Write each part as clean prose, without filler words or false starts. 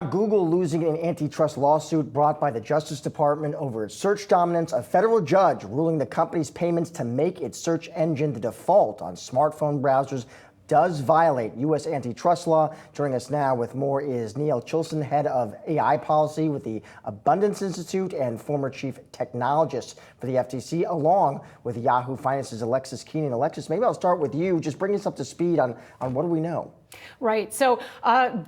about Google losing an antitrust lawsuit brought by the Justice Department over its search dominance, a federal judge ruling the company's payments to make its search engine the default on smartphone browsers does violate U.S. antitrust law. Joining us now with more is Neil Chilson, head of AI policy with the Abundance Institute and former chief technologist for the FTC, along with Yahoo Finance's Alexis Keenan. Alexis, maybe I'll start with you. Just bring us up to speed on what do we know? Right. So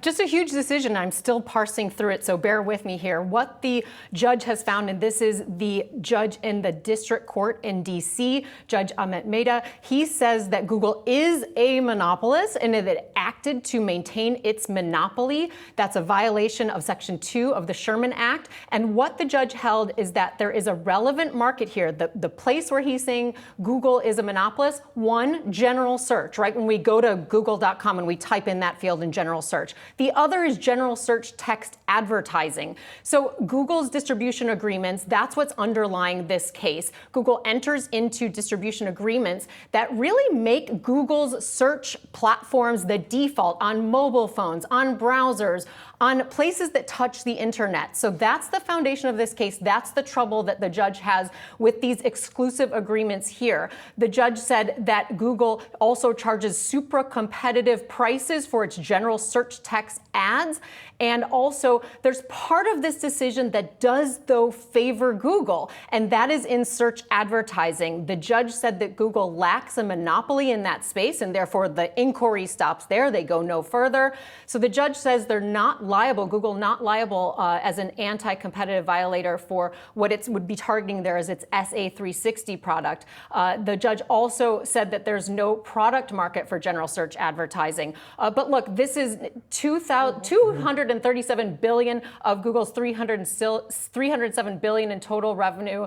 just a huge decision. I'm still parsing through it, so bear with me here. What the judge has found, and this is the judge in the district court in D.C., Judge Amit Mehta, he says that Google is a monopolist and that it acted to maintain its monopoly. That's a violation of Section 2 of the Sherman Act. And what the judge held is that there is a relevant market here. The place where he's saying Google is a monopolist, one, general search, right? When we go to google.com and we type in that field in general search. The other is general search text advertising. So Google's distribution agreements, that's what's underlying this case. Google enters into distribution agreements that really make Google's search platforms the default on mobile phones, on browsers, on places that touch the internet. So that's the foundation of this case. That's the trouble that the judge has with these exclusive agreements here. The judge said that Google also charges supra-competitive prices for its general search text ads. And also, there's part of this decision that does, though, favor Google, and that is in search advertising. The judge said that Google lacks a monopoly in that space, and therefore the inquiry stops there. They go no further. So the judge says they're not liable, Google not liable as an anti-competitive violator for what it would be targeting there as its SA360 product. The judge also said that there's no product market for general search advertising. But look, this is 237 billion of Google's 307 billion in total revenue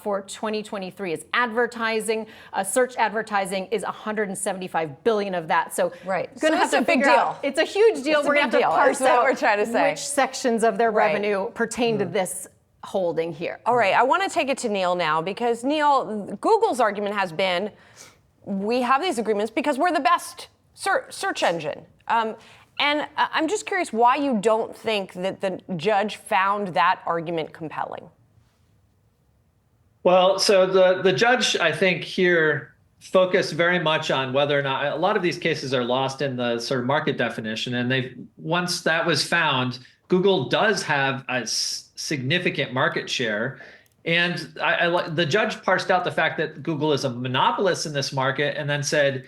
for 2023 is advertising. Search advertising is 175 billion of that. So right. Going to have to figure out. It's a huge deal. We're going to have to parse out what we're trying to say. Which sections of their revenue pertain to this holding here. All right. I want to take it to Neil now because Neil, Google's argument has been we have these agreements because we're the best search engine. And I'm just curious why you don't think that the judge found that argument compelling. Well, so the judge, I think, here focused very much on whether or not a lot of these cases are lost in the sort of market definition. And once that was found, Google does have a significant market share. And the judge parsed out the fact that Google is a monopolist in this market and then said,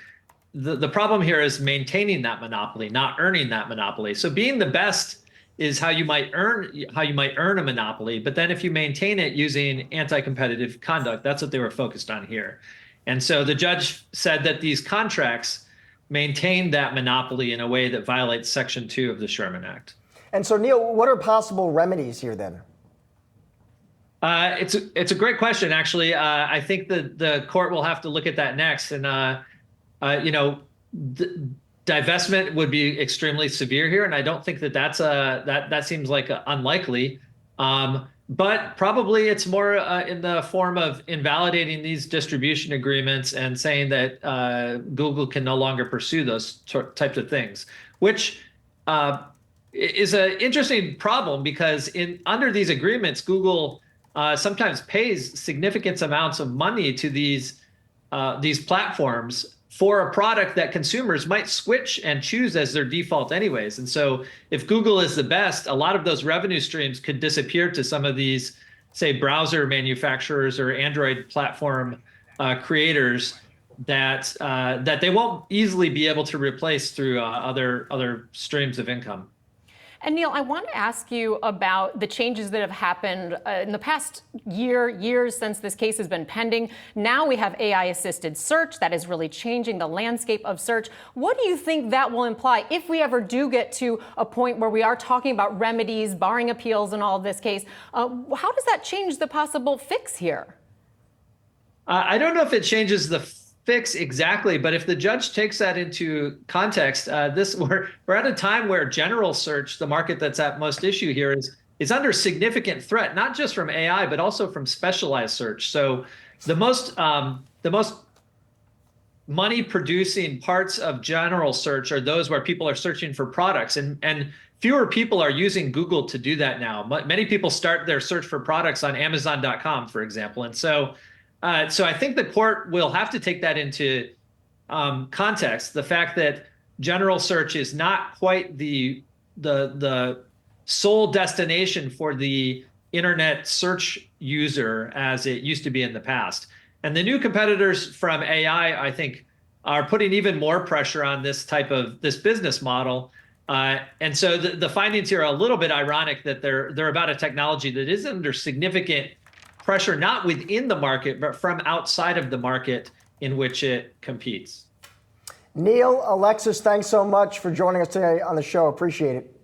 the problem here is maintaining that monopoly, not earning that monopoly. So being the best is how you might earn a monopoly, but then if you maintain it using anti-competitive conduct, that's what they were focused on here. And so the judge said that these contracts maintain that monopoly in a way that violates Section 2 of the Sherman Act. And so, Neil, what are possible remedies here then? It's a great question, actually. I think the court will have to look at that next. And divestment would be extremely severe here, and I don't think that seems like unlikely. But probably it's more in the form of invalidating these distribution agreements and saying that Google can no longer pursue those types of things, which is an interesting problem because under these agreements, Google sometimes pays significant amounts of money to these platforms for a product that consumers might switch and choose as their default anyways. And so if Google is the best, a lot of those revenue streams could disappear to some of these, say, browser manufacturers or Android platform creators that they won't easily be able to replace through other streams of income. And Neil, I want to ask you about the changes that have happened in the past years since this case has been pending. Now we have AI-assisted search that is really changing the landscape of search. What do you think that will imply if we ever do get to a point where we are talking about remedies, barring appeals in all of this case? How does that change the possible fix here? I don't know if it changes the fix exactly, but if the judge takes that into context, we're at a time where general search, the market that's at most issue here, is under significant threat, not just from AI, but also from specialized search. So the most money producing parts of general search are those where people are searching for products. And fewer people are using Google to do that now. Many people start their search for products on Amazon.com, for example. And so I think the court will have to take that into context. The fact that general search is not quite the sole destination for the internet search user as it used to be in the past. And the new competitors from AI, I think, are putting even more pressure on this business model. And so the findings here are a little bit ironic that they're about a technology that is under significant pressure, not within the market, but from outside of the market in which it competes. Neil, Alexis, thanks so much for joining us today on the show. Appreciate it.